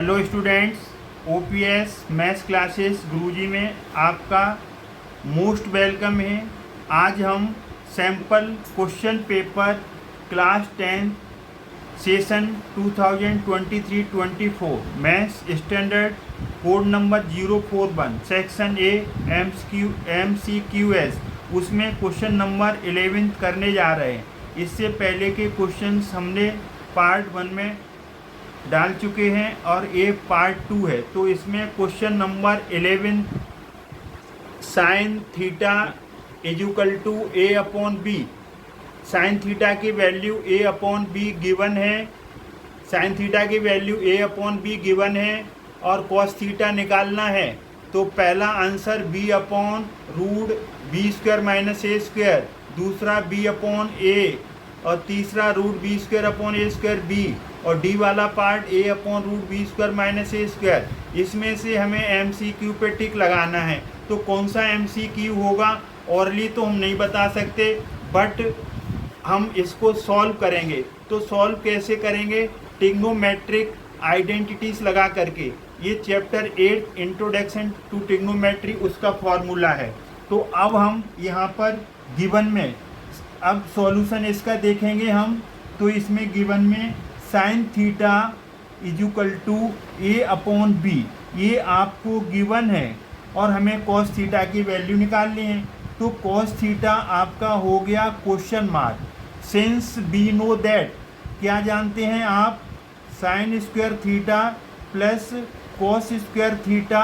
Hello students, OPS maths classes Guruji में आपका most welcome है। आज हम sample question paper class 10 session 2023-24 maths standard code number 041 section A MCQS उसमें question number 11 करने जा रहे हैं। इससे पहले के क्वेश्चंस हमने पार्ट 1 में डाल चुके हैं और ये पार्ट 2 है। तो इसमें question number 11 sine theta equal to A upon B, sine theta की वैल्यू ए अपॉन बी गिवन है, साइन थीटा की वैल्यू ए अपॉन बी गिवन है और कॉस थीटा निकालना है। तो पहला answer B upon root B square minus A square, दूसरा बी अपॉन ए और तीसरा root B square upon A square B, और डी वाला part A upon root B square minus A square. इसमें से हमें MCQ पे टिक लगाना है। तो कौन सा MCQ होगा ऑरली तो हम नहीं बता सकते, बट हम इसको सॉल्व करेंगे। तो सॉल्व कैसे करेंगे? ट्रिग्नोमेट्रिक आइडेंटिटीज लगा करके। ये चैप्टर 8 इंट्रोडक्शन टू ट्रिग्नोमेट्री उसका फॉर्मूला है। तो अब हम यहाँ पर गिवन में अब सॉल्यूशन इसका देखेंगे हम। तो इसमें गिवन में sine theta equal to A upon b, ये आपको गिवन है और हमें कॉस थीटा की वैल्यू निकालनी है। तो कॉस थीटा आपका हो गया question mark. Since be know that, क्या जानते हैं आप? Sign square theta plus cos square theta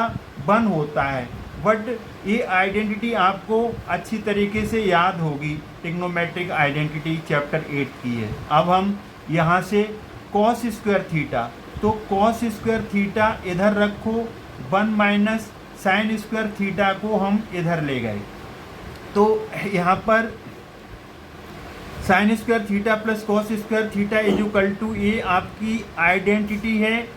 1 होता है। बट ये आइडेंटिटी आपको अच्छी तरीके से याद होगी, ट्रिग्नोमेट्रिक आइडेंटिटी चैप्टर 8 की है। अब हम यहाँ से कॉस स्क्वायर थीटा, तो कॉस स्क्वायर थीटा इधर रखो, 1 माइनस साइन स्क्वायर थीटा को हम इधर ले गए। तो यहाँ पर sine square theta plus cos square theta equal to ये आपकी आइडेंटिटी है।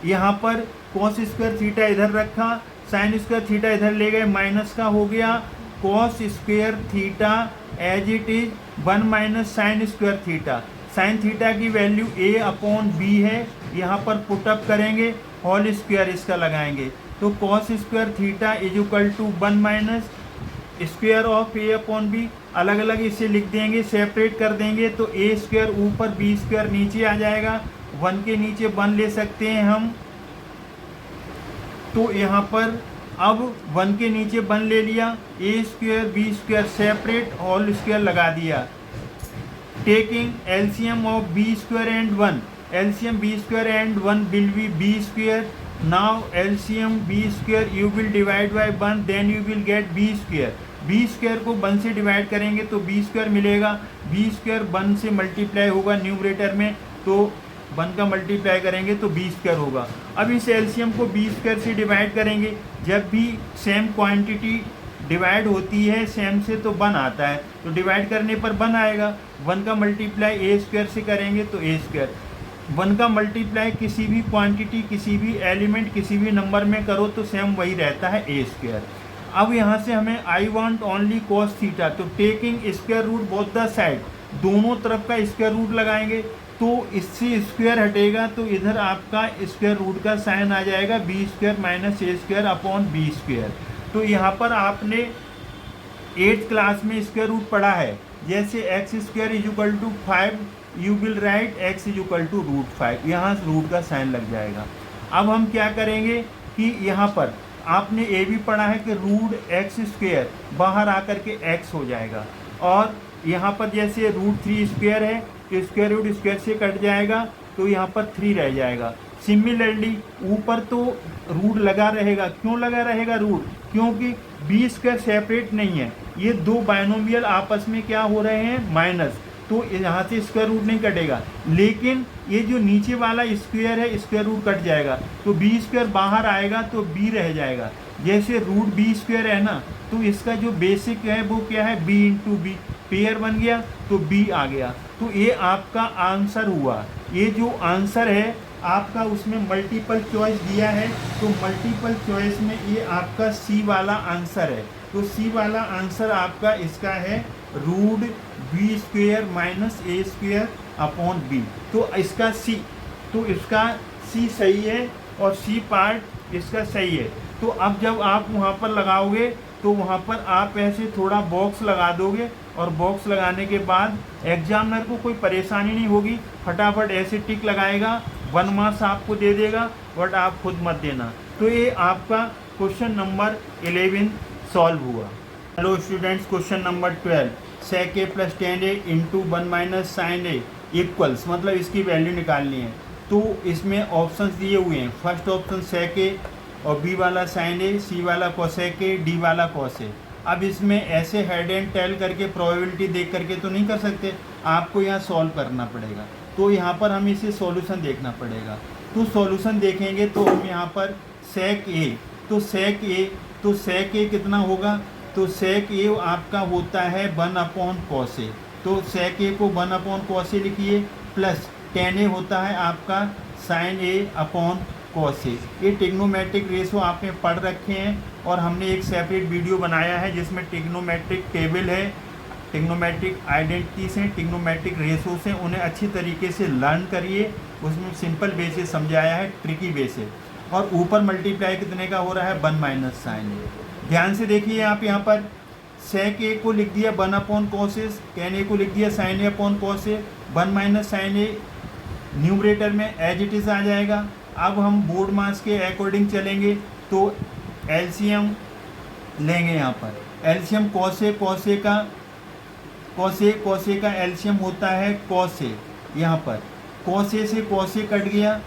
यहाँ पर कॉस स्क्वायर थीटा इधर रखा, साइन स्क्वायर थीटा इधर ले गए, माइनस का हो गया cos square theta as it is 1 minus sine square theta. Sine theta की वैल्यू ए अपॉन बी है, यहाँ पर पुटअप करेंगे, होल स्क्वायर इसका लगाएंगे। तो cos square theta equal to 1 minus square of a upon b, अलग अलग इसे लिख देंगे, सेपरेट कर देंगे। तो ए स्क्वायर ऊपर बी स्क्वायर नीचे आ जाएगा, 1 के नीचे 1 ले सकते हैं हम। तो यहाँ पर अब 1 के नीचे 1 ले लिया, A square B square separate, whole square लगा दिया। Taking LCM of B square and 1, LCM B square and 1 will be B square. Now LCM B square you will divide by 1, then you will get B square. B square को 1 से divide करेंगे तो B square मिलेगा, B square 1 से multiply होगा numerator में, तो 1 का मल्टीप्लाई करेंगे तो बी स्क्वायर होगा। अब इस एलसीएम को बी स्क्वायर से डिवाइड करेंगे। जब भी सेम क्वांटिटी डिवाइड होती है सेम से तो 1 आता है, तो डिवाइड करने पर 1 आएगा। 1 का मल्टीप्लाई ए स्क्वायर से करेंगे तो ए स्क्वायर। 1 का मल्टीप्लाई किसी भी क्वांटिटी, किसी भी एलिमेंट, किसी भी नंबर में करो तो सेम वही रहता है, ए स्क्वायर। अब यहाँ से हमें I want only cos theta, तो taking square root both the side, दोनों तरफ का स्क्वायर रूट लगाएंगे। तो इससे स्क्वायर हटेगा तो इधर आपका स्क्वायर रूट का साइन आ जाएगा, B square minus A square upon B square. तो यहाँ पर आपने 8th क्लास में स्क्वायर रूट पढ़ा है, जैसे x square is equal to 5 you will write x is equal to root 5, यहाँ रूट का साइन लग जाएगा। अब हम क्या करेंगे कि यहाँ पर आपने ये भी पढ़ा है कि रूट एक्स स्क्वायर बाहर आकर के एक्स हो जाएगा, और यहाँ पर जैसे रूट 3 स्क्वायर है तो स्क्वायर रूट स्क्वायर से कट जाएगा, तो यहाँ पर 3 रह जाएगा। सिमिलरली ऊपर तो रूट लगा रहेगा, क्यों लगा रहेगा रूट? क्योंकि बी स्क्वायर सेपरेट नहीं है, ये दो बाइनोमियल आपस में क्या हो रहे हैं, माइनस, तो यहाँ से स्क्वायर रूट नहीं कटेगा। लेकिन ये जो नीचे वाला स्क्वायर है स्क्वायर रूट कट जाएगा, तो बी स्क्वायर बाहर आएगा तो बी रह जाएगा। जैसे रूट बी स्क्वायर है ना, तो इसका जो बेसिक है वो क्या है, बी इंटू बी, पेयर बन गया तो बी आ गया। तो ये आपका आंसर हुआ। ये जो आंसर है आपका उसमें मल्टीपल चॉइस दिया है, तो मल्टीपल चॉइस में ये आपका सी वाला आंसर है। तो सी वाला आंसर आपका इसका है root B square minus A square upon B. तो इसका सी, तो इसका सी सही है और सी पार्ट इसका सही है। तो अब जब आप वहाँ पर लगाओगे तो वहाँ पर आप ऐसे थोड़ा बॉक्स लगा दोगे, और बॉक्स लगाने के बाद एग्जामिनर को कोई परेशानी नहीं होगी, फटाफट ऐसे टिक लगाएगा, 1 मार्क्स आपको दे देगा, बट आप खुद मत देना। तो ये आपका क्वेश्चन नंबर 11 सॉल्व हुआ। Hello students, question number 12, sec a plus 10a into 1 minus sine a equals, मतलब इसकी वैल्यू निकालनी है। तो इसमें ऑप्शंस दिए हुए हैं, फर्स्ट ऑप्शन sec a और बी वाला साइन ए, सी वाला cosec a, डी वाला cos a। अब इसमें ऐसे हेड एंड टेल करके प्रोबेबिलिटी देख करके तो नहीं कर सकते, आपको यहाँ सॉल्व करना पड़ेगा। तो यहाँ पर हम इसे सॉल्यूशन देखना पड़ेगा। तो सॉल्यूशन देखेंगे तो हम यहाँ पर sec a, तो sec a कितना होगा, तो sec a आपका होता है 1/cos a। तो sec a को 1/cos a लिखिए, प्लस tan a होता है आपका sin a/cos a। ये टिग्नोमेट्रिक रेशो आपने पढ़ रखे हैं, और हमने एक सेपरेट वीडियो बनाया है जिसमें टिग्नोमेट्रिक टेबल है, टिग्नोमेट्रिक आइडेंटिटीज हैं, टिग्नोमेट्रिक रेशोस हैं, उन्हें अच्छी तरीके से लर्न करिए। उसमें सिंपल वे से समझाया है, ट्रिकी वे से। और ऊपर मल्टीप्लाई कितने का हो रहा है, 1 माइनस साइन ए। ध्यान से देखिए, आप यहाँ पर sec a को लिख दिया 1/cos a, tan a को लिख दिया sin a/cos a, 1 minus sine a numerator में एज इट इज़ आ जाएगा। अब हम बोर्ड मास के अकॉर्डिंग चलेंगे, तो एलसीएम लेंगे। यहाँ पर एलसीएम cos a का एलसीएम होता है cos a। यहाँ पर cos a से cos a कट गया,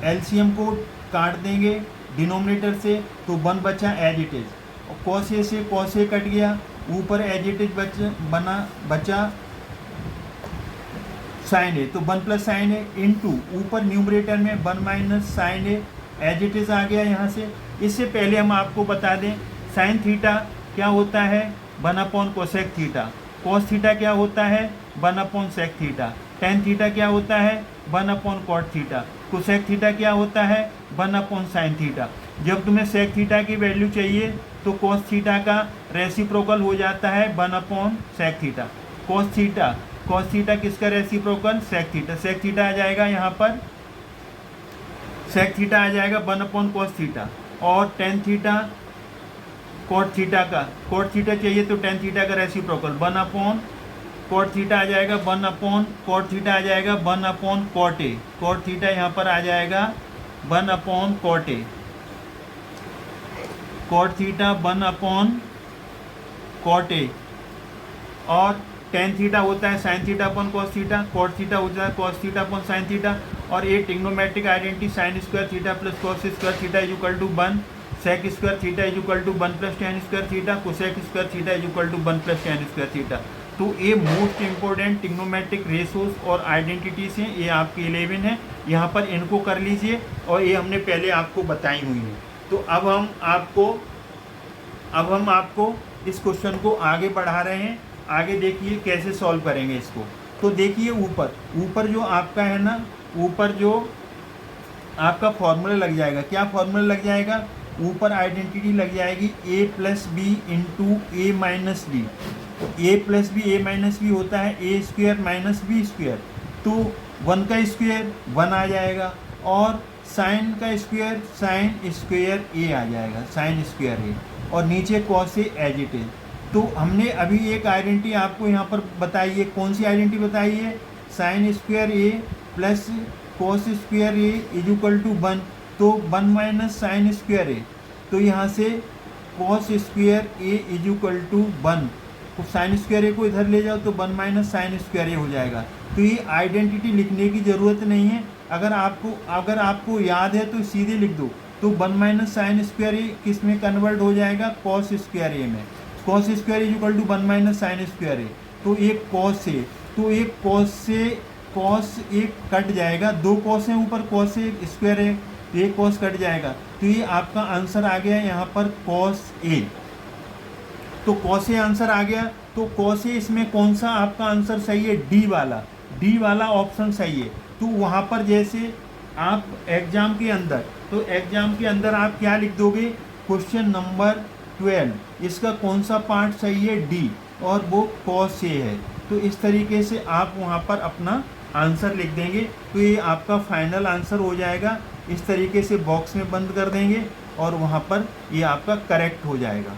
एलसीएम को काट देंगे डिनोमिनेटर से, तो 1 बचा as it is. cos a से cos a कट गया, ऊपर एज इट इज बचा साइन ए, तो 1 प्लस साइन ए इंटू ऊपर न्यूमरेटर में 1 minus sine A as it is आ गया यहाँ से। इससे पहले हम आपको बता दें, साइन थीटा क्या होता है, 1/कोसेक थीटा। कॉस थीटा क्या होता है, 1/सेक थीटा। टेन थीटा क्या होता है, 1/कॉट थीटा। कोसेक थीटा क्या होता है, 1/साइन थीटा। जब तुम्हें सेक थीटा की वैल्यू चाहिए तो कॉस थीटा का रेसिप्रोकल हो जाता है 1/सेक थीटा। कॉस थीटा किसका reciprocal, sec theta. Sec theta आ जाएगा यहाँ पर, सेक थीटा आ जाएगा 1/कॉस थीटा। और टेन थीटा कॉट थीटा का, कॉट थीटा चाहिए तो टेन थीटा का रेसिप्रोकल 1/कॉट थीटा आ जाएगा, 1/कॉट थीटा आ जाएगा 1/कॉट ए। कॉट थीटा यहाँ पर आ जाएगा 1/कॉट ए। कॉट थीटा 1/कॉट ए। और टेन थीटा होता है sine theta upon cos theta, cot theta होता है cos theta upon sine theta. और ये trigonometric identity sine square theta plus cos square theta is equal to 1, sec square theta is equal to 1 plus tan square theta, cosec square theta is equal to 1 plus tan square theta. तो ये most important trigonometric ratios और identities हैं, ये आपके 11 है। यहाँ पर इनको कर लीजिए, और ये हमने पहले आपको बताई हुई हैं। तो अब हम आपको इस क्वेश्चन को आगे बढ़ा रहे हैं। आगे देखिए कैसे सॉल्व करेंगे इसको। तो देखिए ऊपर जो आपका है ना, ऊपर जो आपका फॉर्मूला लग जाएगा, क्या फॉर्मूला लग जाएगा, ऊपर आइडेंटिटी लग जाएगी a plus b into a minus b. A plus b a minus b होता है a square minus b square. तो 1 का स्क्वायर 1 आ जाएगा, और साइन का स्क्वायर साइन स्क्वायर ए आ जाएगा, साइन स्क्वायर ए। और नीचे cos a as it is. तो हमने अभी एक आइडेंटिटी आपको यहाँ पर बताई है, कौन सी आइडेंटिटी बताई है, sine square a plus cos square a is equal to 1। तो 1 माइनस साइन स्क्वायर ए, तो यहाँ से cos square a is equal to 1। तो साइन स्क्वायर ए को इधर ले जाओ तो 1 माइनस साइन स्क्वायर ए हो जाएगा। तो ये आइडेंटिटी लिखने की ज़रूरत नहीं है, अगर आपको याद है तो सीधे लिख दो। तो 1 माइनस साइन स्क्वायर ए किस में कन्वर्ट हो जाएगा, कॉस स्क्वायर ए में। Cos square is equal to 1 minus sine square A. तो एक कॉस से, तो एक कॉस से कॉस एक कट जाएगा, 2 कॉस हैं ऊपर, कॉस से स्क्वायर है, तो एक कॉस कट जाएगा। तो ये आपका आंसर आ गया यहाँ पर कॉस ए। तो कॉस ए आंसर आ गया। तो कॉस ए इसमें कौन सा आपका आंसर सही है, डी वाला ऑप्शन सही है। तो वहाँ पर जैसे आप एग्जाम के अंदर आप क्या लिख दोगे, क्वेश्चन नंबर 12 इसका कौन सा पार्ट सही है, डी, और वो कॉस ए है। तो इस तरीके से आप वहाँ पर अपना आंसर लिख देंगे। तो ये आपका फाइनल आंसर हो जाएगा इस तरीके से बॉक्स में बंद कर देंगे और वहाँ पर ये आपका करेक्ट हो जाएगा।